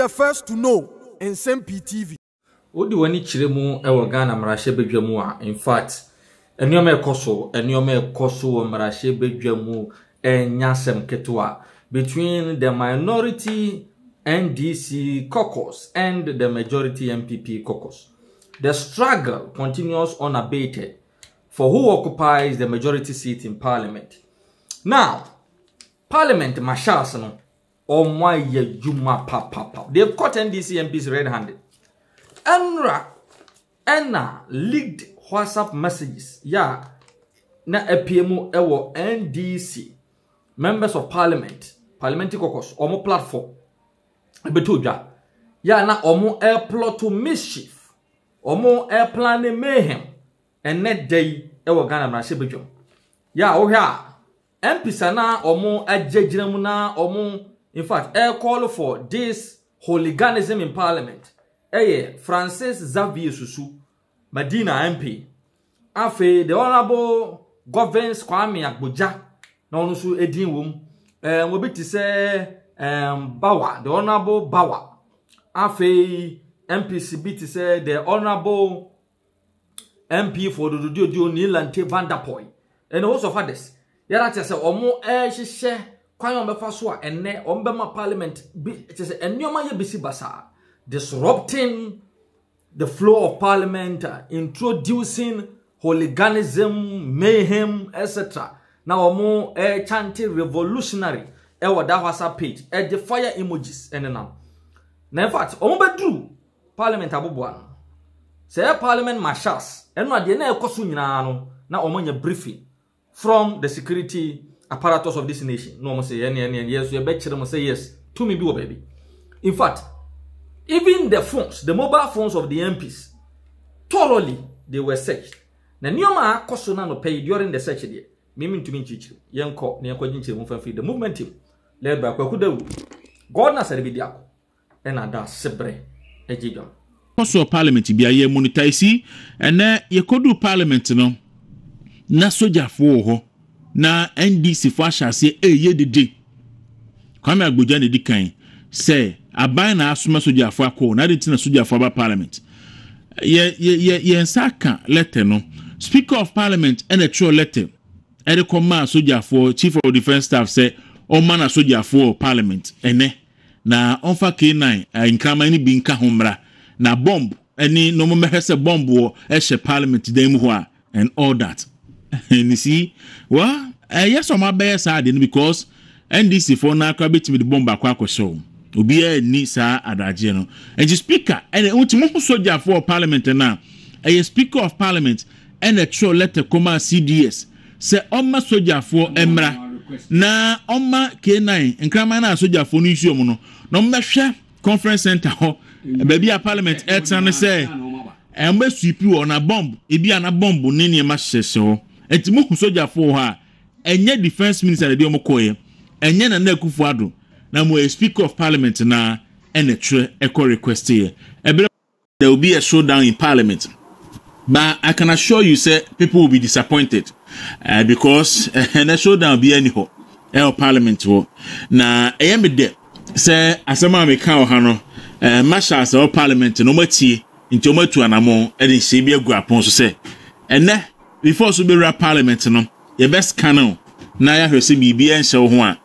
the first to know Nsem-Pii TV. Odi wani chiremu ewo Ghana mrashe bedwamu a in fact enioma ekoso wo mrashe bedwamu enyasem ketwa between the minority NDC caucus and the majority MPP caucus. The struggle continues unabated for who occupies the majority seat in parliament. Now, parliament marshals no omwa ye juma papa. They've caught NDC MPs red-handed. Enna leaked WhatsApp messages ya na EPMU ewo NDC members of parliamentary caucus omo platform betudwa ya na omo plot to mischief omo plan mayhem and net day ewo Ghana mrashe bedwam ya ohia MPs na omo ajejinamu na omo in fact call for this hooliganism in parliament. Francis Xavier Susu, Medina MP. Afe, the Honorable Governs Kwame Agboja, na onusu edin wom. Wobi ti say Bawa, the Honorable Bawa. Afe, MPCB ti say the Honorable MP for the Dio Nilante Vanderpoy. And also for this, yara ti say omo hihye kwan ombefa so a enne ombema parliament bi ti say enioma ye bisi basa. Disrupting the flow of parliament, introducing hooliganism, mayhem, etc. Now, more chanting revolutionary. That WhatsApp page. The fire emojis. And now, in fact, bedru parliament abubuan. Say parliament marshals. And what the na omonye briefing from the security apparatus of this nation. No, say yes. You bet you say yes. To me, be baby. In fact. Even the phones, the mobile phones of the MPs, thoroughly they were searched. Na nioma akosona no pay during the search there. Mimi ntumi nchichi. Yenko ne yakwa jinchi mfamfi the movement team led by Kwakudawu. God na servedi ako. Ena da sebre ejidon. Also parliament bia ye monetize ene ye kodu parliament no na sojafo ho na NDC fo ahase eye dede. Kwame Agboja ne dikan say aban na asoma sojafo akọ na de tina sojafo aba parliament ye nsaka letter no speaker of parliament and a true letter e de command sojafo chief of defense staff say o man na sojafo parliament ene na onfa K9 nkrama ni bi nka homra na bomb eni no mo mehese bomb wo e she parliament dem ho a and all that. And you see well yes o ma be sad because NDC for na akwa betimi the bomb akwa show obiya ni sa adaje no and the speaker and ultimo soldier for parliament na a speaker of parliament and a true letter command CDS say oma soldier for emra na oma K9 nkrama na soldier for no issue no no mbehwe conference center ho baby a parliament etan say embe sweep wo na bomb ebi ana bomb ne ne ma hyehye ho entimo soldier for ha enye defense minister de omokoye enye na Akufo Addo na mo a speaker of parliament na enetre echo request here. There will be a showdown in parliament, but I can assure you, sir, people will be disappointed because a showdown will be anyhow. Parliament wo na ayembe de say asema me kan ohano marshals of parliament no matie nti omatu anamo e de se bi agu apon so say ene before so be parliament no ye best canal na ya hwese bibi en hye ho a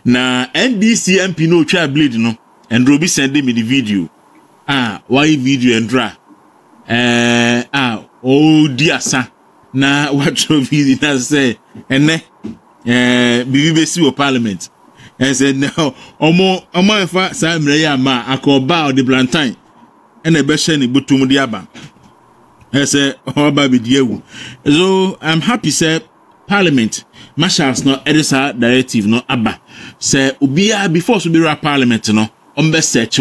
na NDC MP no twa bleed no and Robi send me the video why video and dra diasa na watch video na say ene bibi besi wo parliament and said no omo fa sa mre ya ma akoba the Blantyre and e be hye ni butum di aba say oba be diewu. So I'm happy say parliament marshals no edisa directive no aba say obia before so be parliament no ombe search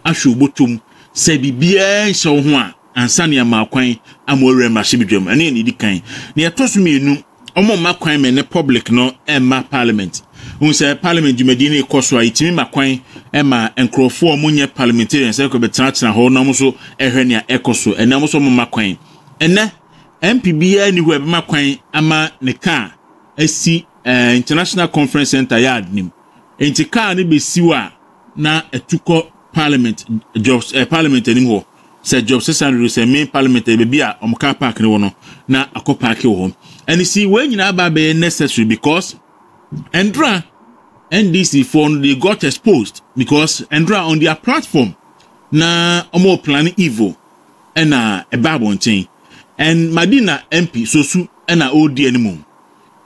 ahwe botum say bibia nhyɛ ho a ansa ne ma kwan amore ma hye bidwam ane ne di kan ne etoso mienu omo ma kwan me ne public no emma parliament un say parliament dwumadi ne ekoso a itimi ma kwan emma enkrofo omunye parliamentarians say ko betena ho na mo so ehwe ne ekoso ene mo so mo ma kwan ene MPBA ni hu ebema kwan ama ne ka asi International Conference Center yard nim enti ka ne besiwa na etuko parliament jobs parliament anymore say jobs 600 say main parliament be a car park no no na akọ park wo and you see when you na be necessary because Endra NDC phone they got exposed because Endra on their platform na omo planning evil and a babon chain and Madina MP so and a OD anymore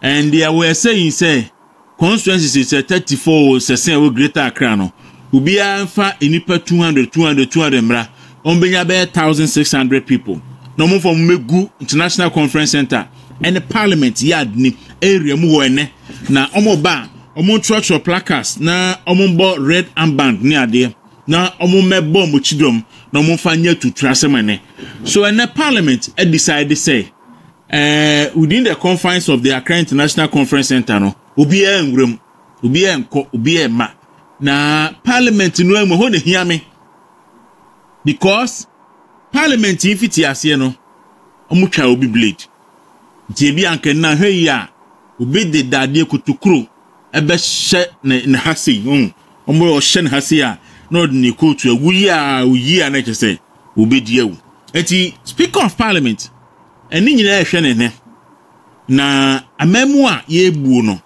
and they were saying say constituency is 34 say greater Accra no ubi fa enipa 200 mra on benya be 1600 people no more from Megu International Conference Center and the parliament yard ni area mu ene na omo ba omo church of placards na omo bo red armband ni ade na omo mebo mo chidom na omo fanya tutu asemane so in the parliament decided say within the confines of the Accra International Conference Center no obi enwrem obi enko obi ema na parliament no emu ho ne hia me because parliament ifiti ase no omo twa obi blade jebi anke na hwe ya obi de dade kutukuru ebe hye ne hase omo o hye ne hase a no de ne kotu awuyi a na kyese obi die wu eti speaker of parliament eni nyina ehwe ne na amamu a ye buo no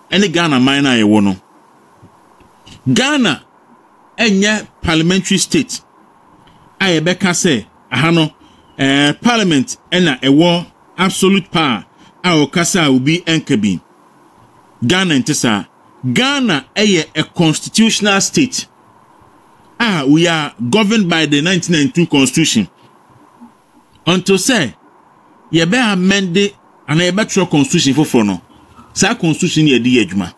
ene Ghana man na ye wo no Ghana enye parliamentary state aye beka say aha no parliament ena ewo absolute power a okasa obi enkabi Ghana ntesa Ghana eye a constitutional state we are governed by the 1992 constitution until say ye be amend and ye better constitution for no sa constitution ye di adwuma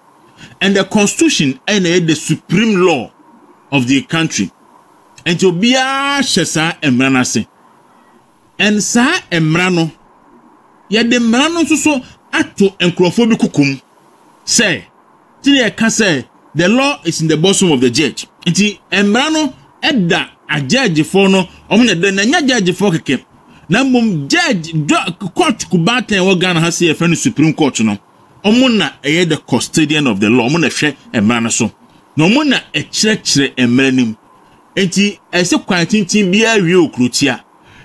and the constitution is the supreme law of the country and to be a shesa emrana se and sa emrano ye de emrano so ato enkrofo bi kukum say ti ye can say the law is in the bosom of the judge nti emrano edda a judge for no omo de na nya judge for keke na mum judge court kubata en Ghana ha say friend supreme court no omo na the custodian of the law omo na hwe emrano so na omo na ekire emranim enti ese kwantintin bia wie okrutia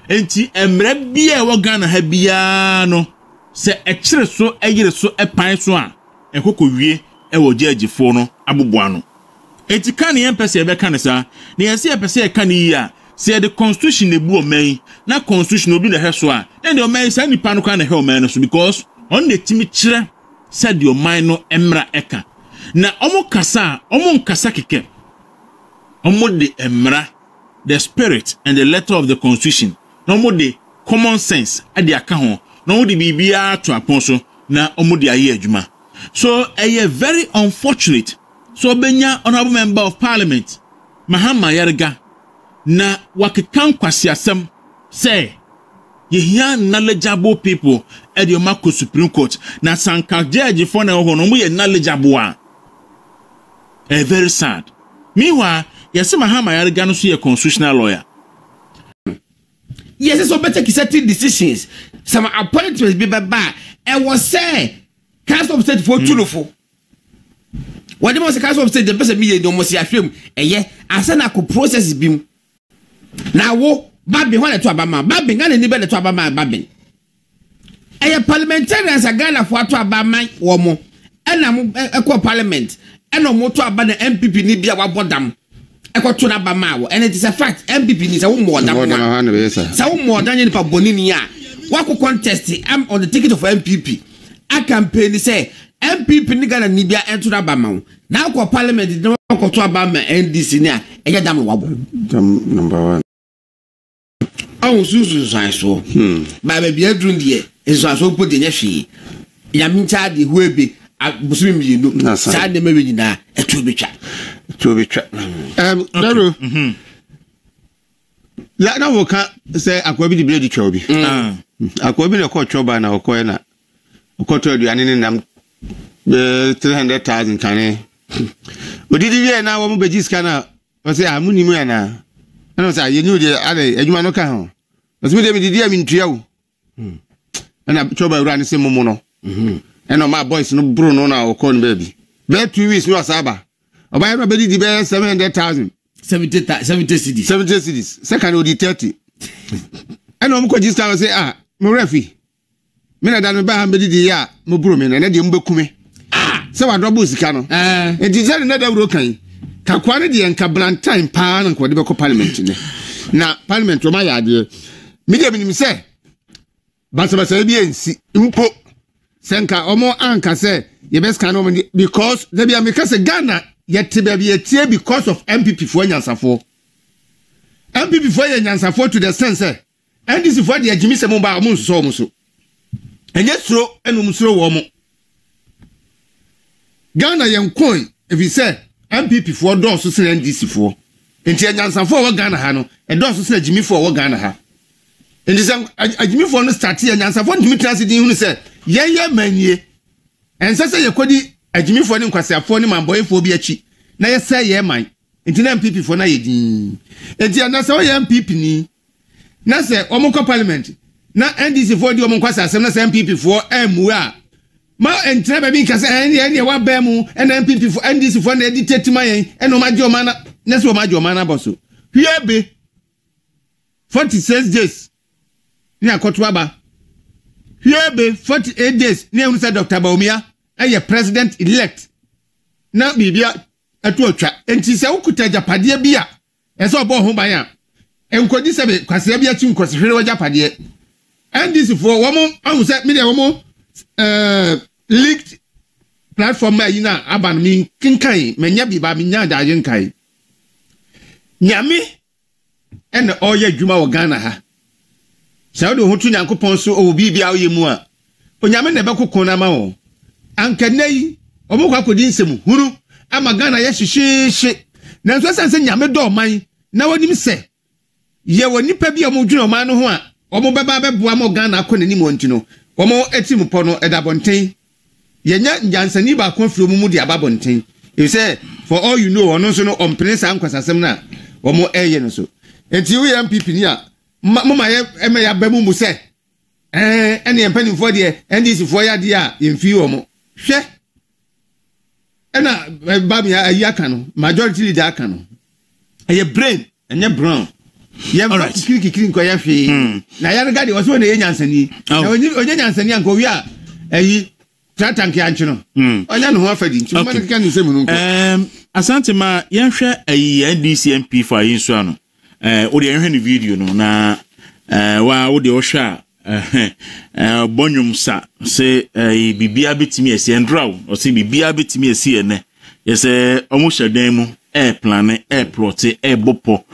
enti emra bia wo Ghana ha bia no se ekire so eyire so epan so a ekoko wie wo judge for no aboboano enti kan ye mpese ebe kan sa na yesi epese e kan yi a se the constitution ebu omen na constitution obi na heso a then the omen say nipa no kan na he omen so because on the timi kire said your mind no emra eka na omo kasa omo nkasa keke omo de emra the spirit and the letter of the constitution na omo de common sense ade aka ho na omo de bibia to apon so na omo de aye adwuma so very unfortunate so benya honorable member of parliament Mahama Yarga na wakekan kwasi asem say ye hear knowledgeable people at the Mako Supreme Court na sanka judge for na ho no mo ye knowledgeable a very sad meanwhile yes Mahama Yarga no so ye constitutional lawyer yes so better certain decisions some appointments be baba and was say council of state for tulufo what the most council of state the person me no mo si ahwem asana ko process bim na wo babbe ho na to abama babbe ngana ni be na to abama babbe parliamentarians agana fo to abama wo mo na mo ekọ parliament na mo to aba na MPP ni bia wa bodam ekọ to na abama wo and it is a fact MPP ni sa wo mo odam sa wo mo odam ni pa bonini a wa ko contest am on the ticket of MPP a campaign say MPP ni gana ni bia ento na abama wo na akọ parliament ni ko to abama NDC ni a eya dam wa bo number 1 on susu so ba be bia drum de eso so po de nya hwe ya mincha de huebe busumi mienu sa de mawe nyina eto betwa Daro la na woka say akwa bi de blade twa obi akwa bi na ko twa na okoye na okoto aduane ne nam 300,000 kane odidi wie na wo mo beji ska na o say amuni mu na na say ye nyu de ale adwuma no ka ho o say me didi am ntua wo na twa ura ne se momo no eno ma boys no bro no na okon baby be 2 weeks no asaba oba ya be didi be 700,000 70 cedis. 70 cedis. Second will be 30. And I'm going to say, Morefi. Mina dan me ba ha mbedi di ya mo buru me na de mbeku me se wa double sika no enti ze na da wuro kan kakwa ne de nka blantain pa na ko de be ko parliament ne na parliament o ma ya de me de minim se basa bi ensi mpo se nka omo anka se ye be scan no because there be ameka se Ghana yet be yetie because of MPP for nyansafo MPP for nyansafo to the sense and this for the agimi se mo ba mo so mo so enye suro enum suro wo mo Ghana yen coin if you say MPP for do so sen NDC for enti anyansafo wo Ghana ha no e do so sen agimi for wo Ghana ha enti sem agimi for no start anyansafo ntimi transit hu say ye manie ense se ye kodi agimi for ni nkwasiafo ni mamboyefo bi achi na ye say ye man enti na MPP for na ye din enti anasa wo ye MPP ni na se omko parliament na NDC for di omonkwasa asem na MPP for a ma entra ba bi nkase ene wa ba mu na MPP for NDC for na edit mayen ene o majo mana na se o majo mana boso hwebe 46 days ni akoto aba hwebe 48 days ni ehunu se Dr. Baumia aye president elect na bibia atu otwa enti se ukuta japade bia ese obo ho ban a enkodi se kwase bia chi nkosi hwere wa japade NDC for woman I say me woman leaked platform ma yina aban mi kinkai menya bi ba mi nya da yin kai nyame ene oye dwuma wo Ghana ha sa do hotu nyankopon so o bibia oye mu a onyame ne bekoko na ma wo anka nei omukwa kodi nsem huru ama Ghana ye hwehwehwe na nso sense nyame do man na wonim se ye woni pa bi omudwuna o man no ho a omo beba beboa mo Ghana akọ nani mo ntino omo etim po no edabonten yenya njansani ba konfiro mu di ababonten you say for all you know ono so no ompene sa nkwasasem na omo eye no so enti we MPP ni a mama ye eme ya ba mu se ene empani for de NDC for ya de a yemfi omo hwe ena ba mi ayi aka no majority leader aka no eye brain enye brown yeah, all right. Na ya regard was when the nyansani. Na onye nyansani anko wi a eyi tratank ya nchino. Onya no ho afadi nti man kan nsem no nko. Asante ma yenhwe eyi NDCMP for yinso ano. O de yenhwe ni video no na wa o de o hwa bonyum sa se bibia betimi esi endraw o se bibia betimi esi ene. Yese omo hyedan mu plan plot bopo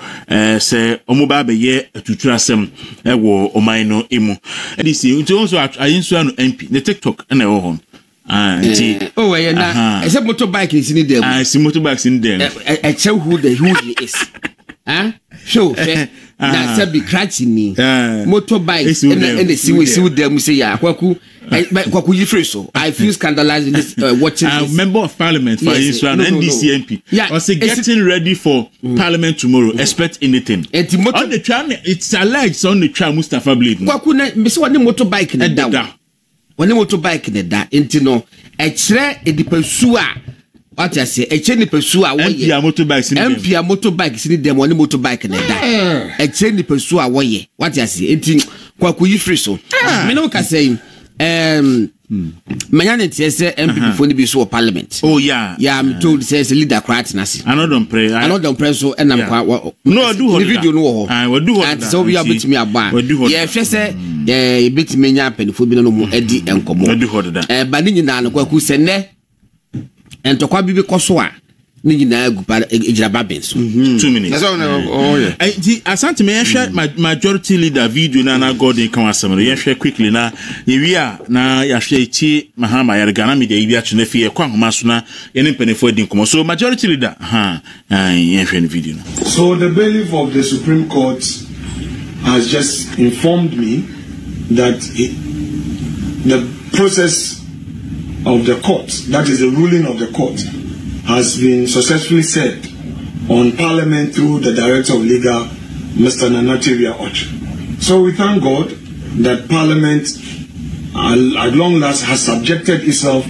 se omoba be ye atuturasem wo oman no emu edisi nti onso ayinso anu MP the TikTok na wo hon nti we na ese motorbike is in dem si motorbike in dem e chew who is show na se be crutch ni motorbike and the see dem say ya kwaku yifre so I feel scandalized in this watching this member of parliament for Israel NDCMP also getting ready for parliament tomorrow expect anything on the tram it's alleged on the tram Mustafa Blade kwaku na me say one motorbike na da one motorbike na da entino e kire edipasu a what I say e ni pesu a wo ye MP motorbike sin dem one motorbike na da e kire ni pesu a wo ye what I say enti kwaku yifre so me no ka say Manyane say MPP for be so parliament. Oh yeah. Yeah, I'm told says leader crat nasi. I don't pray. So and I'm no do the video no. I will do and so we are bit me aba. Yeah, say bit me nya penfo bi no mo edi enkomo. We do hold that. Ba ni nyina no kwaku se ne entokwa bi koso a ni nyina agupa ejiraba benso 2 minutes. That's all. Oh yeah. The asante me share majority leader video na God in kan asem no share quickly na yewi a na ya share chi mahama ya Ghana media yi a chune fie kwa homa so na ye ne penefo din komo so majority leader ye share the video no. So the bailiff of the Supreme Court has just informed me that the process of the court, that is the ruling of the court, has been successfully served on Parliament through the Director of Legal, Mr. Nanatiria Och. So we thank God that Parliament at long last has subjected itself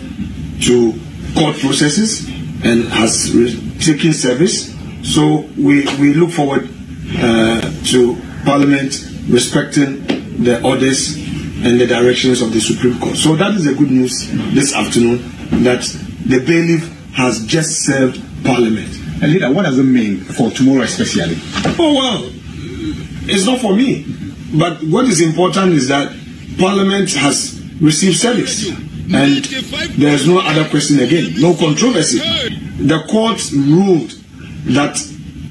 to court processes and has taken service So we look forward to Parliament respecting the orders and the directions of the Supreme Court. So that is the good news this afternoon, that the bailiff has just served Parliament. And leader, what does it mean for tomorrow especially? Oh, well, it's not for me. But what is important is that Parliament has received service. And there's no other question again, no controversy. The court ruled that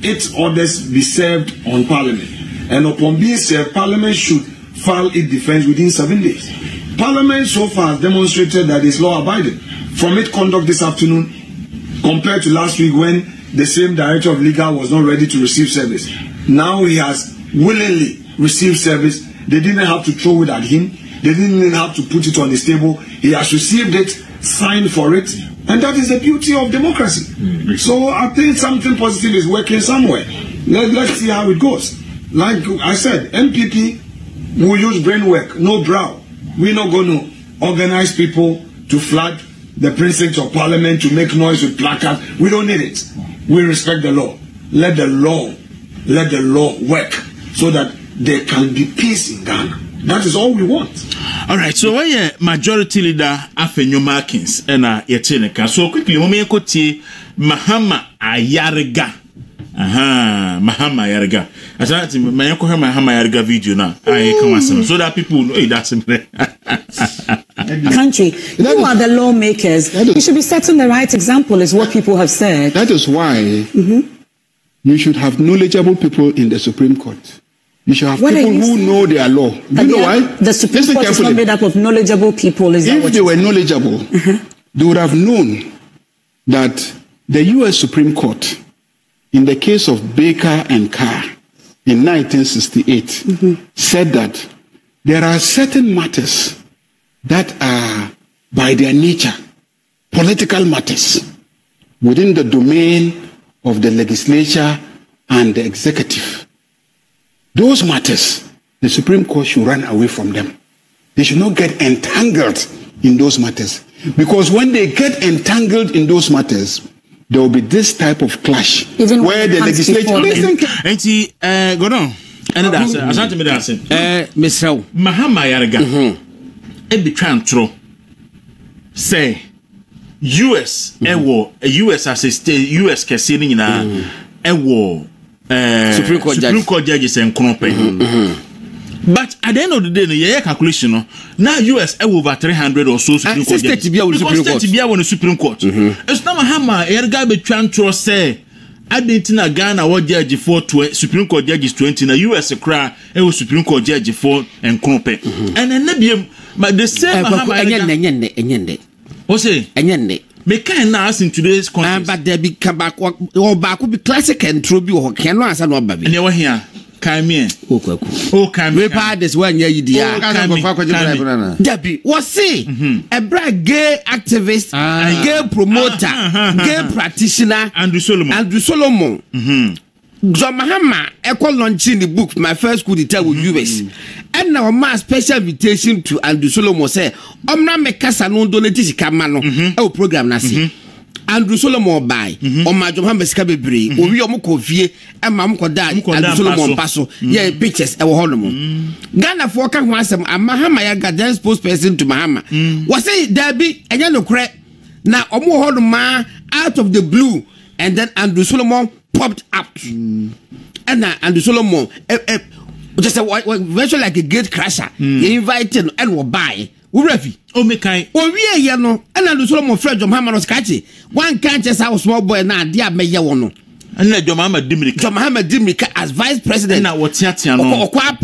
its orders be served on Parliament. And upon being served, Parliament should file its defense within 7 days. Parliament so far has demonstrated that it's law-abiding. From its conduct this afternoon, compared to last week when the same director of legal was not ready to receive service. Now he has willingly received service. They didn't have to throw it at him. They didn't even have to put it on his table. He has received it, signed for it, and that is the beauty of democracy. So I think something positive is working somewhere. Let's see how it goes. Like I said, MPP will use brain work, no brow. We're not going to organize people to flood the precincts of Parliament, to make noise with placards. We don't need it. We respect the law. Let the law work so that there can be peace in Ghana. That is all we want. All right, so when your majority leader Afenyo Markins and Yeteneka, so quickly, we may Mahama Ayarega. Mahama Ayarega. I said, Mahama Ayarega video now. I come so that people know that's country. You are the lawmakers. You should be setting the right example, is what people have said. That is why you should have knowledgeable people in the Supreme Court. You should have people who know their law. Do you know why? The Supreme Court is not made up of knowledgeable people. If they were knowledgeable, they would have known that the U.S. Supreme Court, in the case of Baker and Carr in 1968, said that there are certain matters that are, by their nature, political matters within the domain of the legislature and the executive. Those matters, the Supreme Court should run away from them. They should not get entangled in those matters. Because when they get entangled in those matters, there will be this type of clash. Even where the legislature... Go on. And that's it. Mr. Mahama Ayarega. Ebi Trantro say US US as a state, US kesi na Supreme Court judges and Knope. But at the end of the day, the calculation now US over 300 or so Supreme Court judges. The Supreme Court. It's not Mahama Ayarega be Trantro say Adentina Ghana what judge for Supreme Court judges 20 na US cry Supreme Court judge for and Knope. And then but the same Mahama Ayarega. What's it? Me can now in today's context. But there be back or back will be classic and true or can answer no baby. And you were here. Come here. Oh, come we part this one year. Debbie was see a brag gay activist, gay promoter, gay practitioner, Andrew Solomon. John Mahama, equal launching the book, my first coup d'etat with US. And now my special invitation to Andrew Solomon say, Omna Mekasa non donatis kamano, program nasi. Andrew Solomon by, my John Hamescabe, or we are Vie, and Mamko da, Andrew Solomon Paso, yeah, pictures, our Holloman. Ghana for can want some, and Mahama Yaga spokesperson to Mahama. Was it Debbie, and yellow crap? Now, Omo Holloman out of the blue, and then Andrew Solomon popped up, and Andrew Solomon just virtually like a gate crasher. He invited and will buy. Urefi, Omekai, we are no, and Andrew Solomon Fred John Hammer catchy. One can't just have a small boy now, dear Mayawono. And let John Muhammad Dimrika as vice president. Now what's Yatiano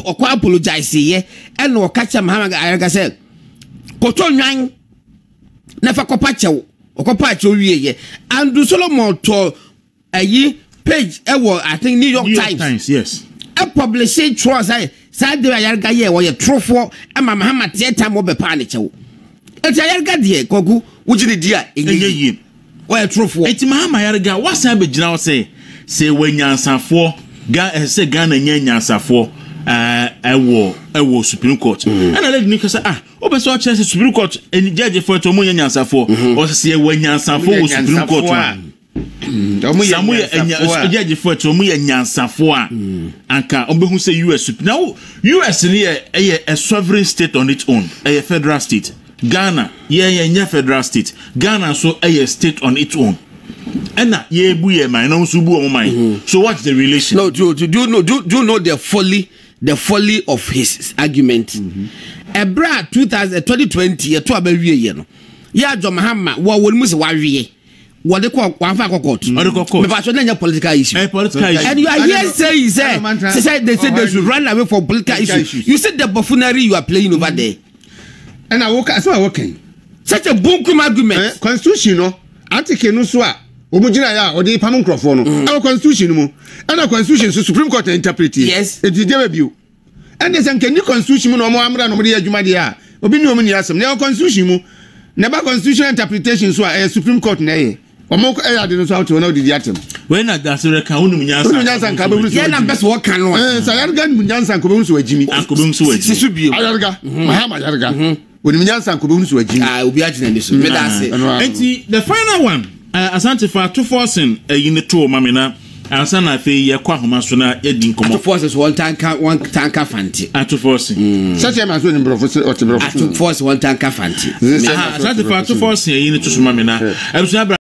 or apologize here, and no catch him Muhammad Ayaga said. Coton Yang never copacho or copacho ye. Andrew Solomon told a year. Page, I think New York Times. Yes. A publisher trust I said the Ayarga ye or a true for and my Mahama theatre mobe panicho. It's Ayarga dear, Kogu, which is the dear in the year. Or a true for it's Mahama Ayarga. What's Abbott now say when Yansa for say Ghana Yansa for a war Supreme Court. And I let Nick say, open so Supreme Court and judge for Tomo Yansa for or say when Yansa for Supreme Court. Samu ye agifo to omu ye nyansafo a anka obehu say US. Now US ni a sovereign state on its own, a federal state. Ghana ye federal state. Ghana so a state on its own. Ena ye bu ye man no so bu o man. So what's the relation? No, do you know the folly of his argument? Ebra 2020 ye to abawie ye no. Ya John Mahama wo wonu se wa wie. What they call one for court. But political issue. And you are here saying, they said they should run away from political issues. You said the buffoonery you are playing over there. And I walk as well working. Such a bunkum argument. Constitution, no. Article no swa. Omujina ya or the Pamon Crawford. Our constitution, and our constitution, so Supreme Court interpret it. Yes. It did review. And there's a new constitution, no more Amra, no Maria Jumadia. Obino Miniasum, their constitution, never constitutional interpretation, so a Supreme Court, nay. Omoko I didn't know to know the atom. When I that's a count Munyansan Kabul. Yeah, best work can one. Sayan Munyansan Kubun to a Jimmy. Kubun to a Jimmy. Ayarga. Mahama Yarga. When Munyansan Kubun to a Jimmy. I will be at this. The final one, Asante for 2 forcing a unit 2 mamina. Ansana fe ye kwa homasona ye din komo. 2 forces one tanker fanti. At 2 forcing. Such a man so in professor or to force one tanker fanti. Asante for 2 forcing a unit to mamina.